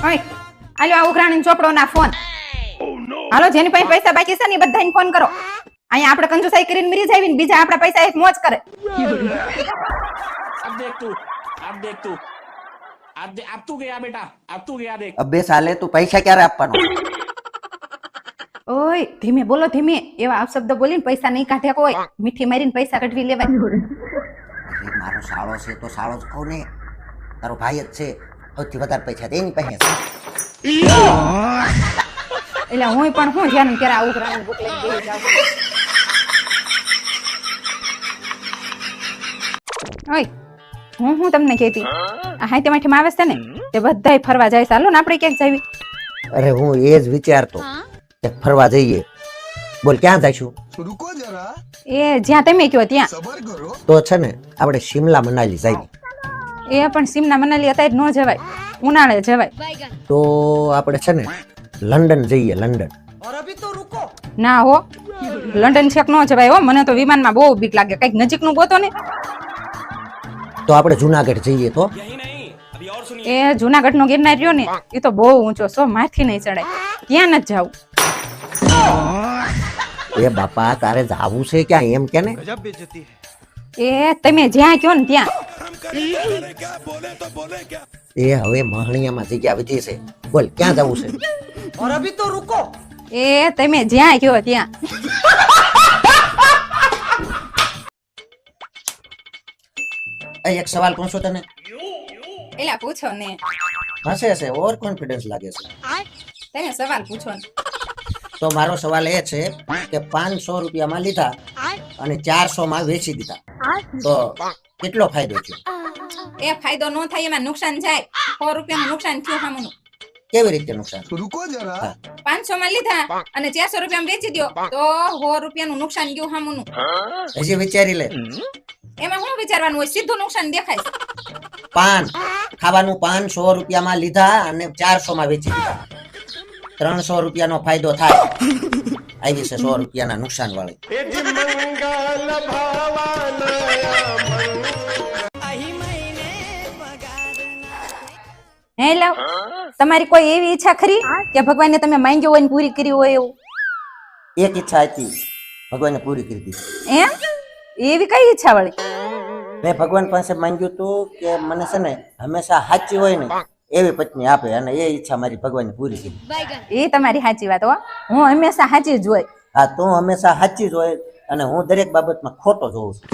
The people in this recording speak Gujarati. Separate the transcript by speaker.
Speaker 1: ઓય આલો આ ઉઘરાણી ચોપડો ના ફોન હાલો જેની પાસે પૈસા બાકી છે ને બધાને ફોન કરો અહીંયા આપણે કંજુસાઈ કરીને મરી જાવી ને બીજા આપણા પૈસા એક મોજ કરે
Speaker 2: अब देख तू अब तू गया बेटा अब तू गया देख
Speaker 3: અબે સાલે તું પૈસા ક્યારે આપવાનો?
Speaker 1: ઓય ધીમે બોલો ધીમે એવા અપશબ્દ બોલીને પૈસા નહીં કાઢે કોઈ મીઠી મારીને પૈસા કઢવી લેવાય
Speaker 3: અરે મારો સાળો છે તો સાળો જ કહું ને, તારો ભાઈ જ છે, સૌથી વધારે પૈસા તેની પાસે છે.
Speaker 1: એટલે હું પણ હું ધ્યાન કરે આવું ઉઘરાણી બુક લઈને બેસી જાઉં. ઓય હું તમને કહેતી આ હાથે માઠી માં આવે છે ને તે બધાય ફરવા જાય ચાલો ને આપણે ક્યાંક જાવી.
Speaker 3: અરે હું એ જ વિચારતો કે ફરવા જઈએ. બોલ ક્યાં જઈશું?
Speaker 4: रुको जरा
Speaker 1: એ જ્યાં તમે કહો ત્યાં.
Speaker 4: सबर करो
Speaker 3: તો છે ને આપણે શિમલા મનાલી જઈએ.
Speaker 1: એ પણ સિમના મનાલી અત્યારે ન જવાય, ઉનાળે જવાય.
Speaker 3: તો આપણે છે ને લંડન જઈએ. લંડન
Speaker 1: ના હો લંડન છેક ન જવાય હો, મને તો વિમાનમાં બહુ બીક લાગે. કઈક નજીકનું ગોતો ને.
Speaker 3: તો આપણે જુનાગઢ જઈએ. તો
Speaker 1: એ જુનાગઢ નો ગિરનાર રહ્યો ને એ તો બહુ ઊંચો છો, માથી નહીં ચડાય, ત્યાં નથી જાવું.
Speaker 3: એ બાપા તારે જાવું છે ક્યાં એમ કે ને?
Speaker 1: એ તમે જ્યાં કહો ને ત્યાં.
Speaker 3: એ હવે મહણિયામાં જગ્યા વધી છે. બોલ ક્યાં જવું છે?
Speaker 1: એ તમે જ્યાં કહો ત્યાં.
Speaker 3: એક સવાલ પૂછું તને.
Speaker 1: એલા પૂછો ને,
Speaker 3: હશે હશે ઓવર કોન્ફિડન્સ લાગે છે.
Speaker 1: તમે સવાલ પૂછો ને.
Speaker 3: તો મારો સવાલ એ છે કે 500 રૂપિયામાં લીધા અને 400 માં વેચી દીધા તો કેટલો ફાયદો થયો?
Speaker 1: એ ફાયદો ન થાય એમાં નુકસાન જાય. 100 રૂપિયાનું નુકસાન થયું સામુનું.
Speaker 3: કેવી રીતે નુકસાન?
Speaker 4: रुको जरा
Speaker 1: 500 માં લીધા અને 400 રૂપિયામાં વેચી દ્યો તો 100 રૂપિયાનું નુકસાન ગયું સામુનું.
Speaker 3: હજી વિચારી લે.
Speaker 1: એમાં શું વિચારવાનું હોય, સીધું નુકસાન દેખાય.
Speaker 3: પાન ખાવાનું 500 રૂપિયામાં લીધા અને 400 માં વેચી દીધા, 300 રૂપિયાનો ફાયદો થાય. આવી છે 100 રૂપિયાના નુકસાન વાળી.
Speaker 1: હે લાવ તમારી કોઈ એવી ઈચ્છા ખરી કે ભગવાનને તમે માંગ્યો હોય ને પૂરી કરી હોય એવું?
Speaker 3: એક ઈચ્છા હતી, ભગવાને પૂરી કરી દીધી.
Speaker 1: એમ? એવી કઈ ઈચ્છા વળી?
Speaker 3: મેં ભગવાન પાસે માંગ્યું હતું કે મને છે ને હંમેશા સાચી હોય ને એવી પત્ની આપે, અને એ ઈચ્છા મારી ભગવાને પૂરી કરી.
Speaker 1: એ તમારી સાચી વાત હો, હું હંમેશા સાચી જ હોય.
Speaker 3: હા તું હંમેશા સાચી જ હોય અને હું દરેક બાબતમાં ખોટો જોઉં છું.